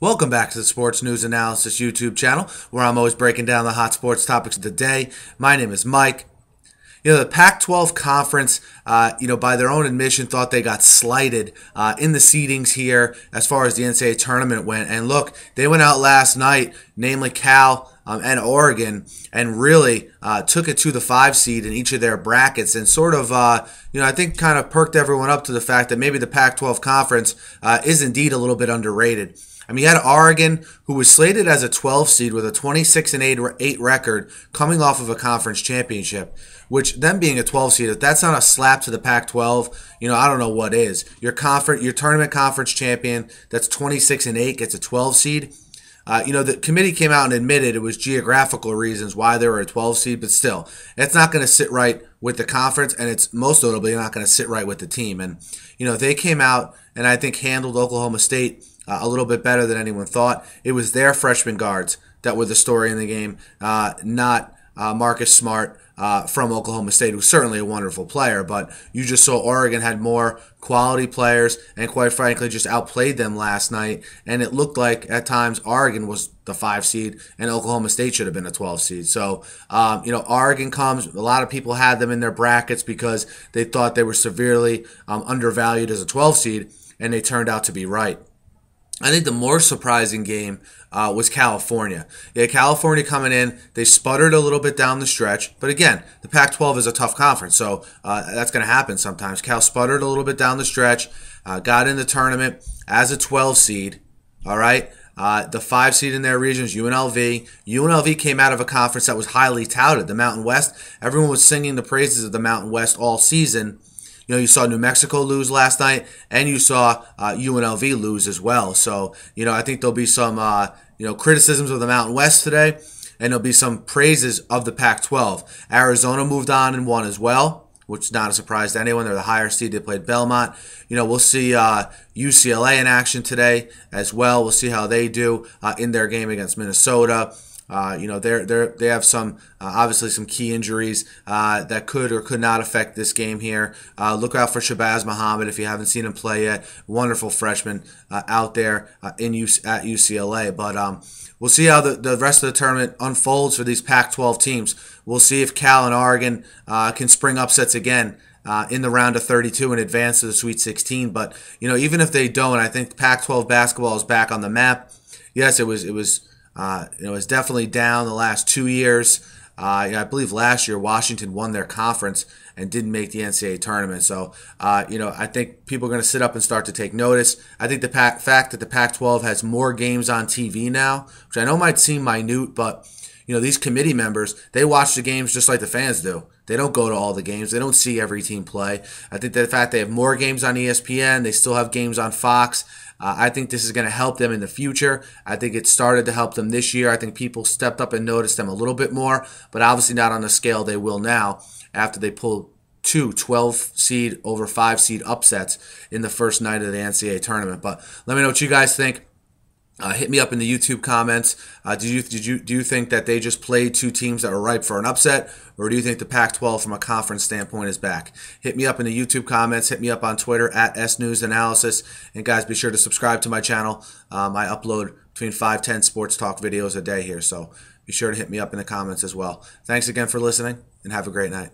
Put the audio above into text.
Welcome back to the Sports News Analysis YouTube channel, where I'm always breaking down the hot sports topics of the day. My name is Mike. The Pac-12 conference, by their own admission, thought they got slighted in the seedings here as far as the NCAA tournament went. And look, they went out last night, namely Cal and Oregon, and really took it to the 5 seed in each of their brackets, and sort of, I think kind of perked everyone up to the fact that maybe the Pac-12 conference is indeed a little bit underrated. I mean, you had Oregon, who was slated as a 12 seed with a 26-8 record coming off of a conference championship, which them being a 12 seed, if that's not a slap to the Pac-12, I don't know what is. Your tournament conference champion that's 26-8 gets a 12 seed. The committee came out and admitted it was geographical reasons why they were a 12 seed, but still, it's not going to sit right with the conference, and it's most notably not going to sit right with the team. And, they came out and I think handled Oklahoma State a little bit better than anyone thought. It was their freshman guards that were the story in the game, not Marcus Smart from Oklahoma State, who's certainly a wonderful player, but you just saw Oregon had more quality players and quite frankly just outplayed them last night, and it looked like at times Oregon was the 5 seed and Oklahoma State should have been a 12 seed. So, Oregon comes, a lot of people had them in their brackets because they thought they were severely undervalued as a 12 seed, and they turned out to be right. I think the more surprising game was California. Yeah, California coming in, they sputtered a little bit down the stretch. But again, the Pac-12 is a tough conference, so that's going to happen sometimes. Cal sputtered a little bit down the stretch, got in the tournament as a 12 seed, all right? The 5 seed in their region is UNLV. UNLV came out of a conference that was highly touted, the Mountain West. Everyone was singing the praises of the Mountain West all season. You saw New Mexico lose last night, and you saw UNLV lose as well. So, I think there'll be some, criticisms of the Mountain West today, and there'll be some praises of the Pac-12. Arizona moved on and won as well, which is not a surprise to anyone. They're the higher seed. They played Belmont. We'll see UCLA in action today as well. We'll see how they do in their game against Minnesota. They have some obviously some key injuries that could or could not affect this game here. Look out for Shabazz Muhammad if you haven't seen him play yet. Wonderful freshman out there at UCLA. But we'll see how the rest of the tournament unfolds for these Pac-12 teams. We'll see if Cal and Oregon can spring upsets again in the round of 32 and advance to the Sweet 16. But even if they don't, I think Pac-12 basketball is back on the map. Yes, it was definitely down the last 2 years. I believe last year Washington won their conference and didn't make the NCAA tournament. So, I think people are going to sit up and start to take notice. I think the fact that the Pac-12 has more games on TV now, which I know might seem minute, but these committee members, they watch the games just like the fans do. They don't go to all the games. They don't see every team play. I think the fact they have more games on ESPN, they still have games on Fox. I think this is going to help them in the future. I think it started to help them this year. I think people stepped up and noticed them a little bit more, but obviously not on the scale they will now after they pull 2 12-seed over 5-seed upsets in the first night of the NCAA tournament. But let me know what you guys think. Hit me up in the YouTube comments. Do you think that they just played 2 teams that were ripe for an upset, or do you think the Pac-12 from a conference standpoint is back? Hit me up in the YouTube comments. Hit me up on Twitter at SNewsAnalysis. And guys, be sure to subscribe to my channel. I upload between 5-10 sports talk videos a day here, so be sure to hit me up in the comments as well. Thanks again for listening, and have a great night.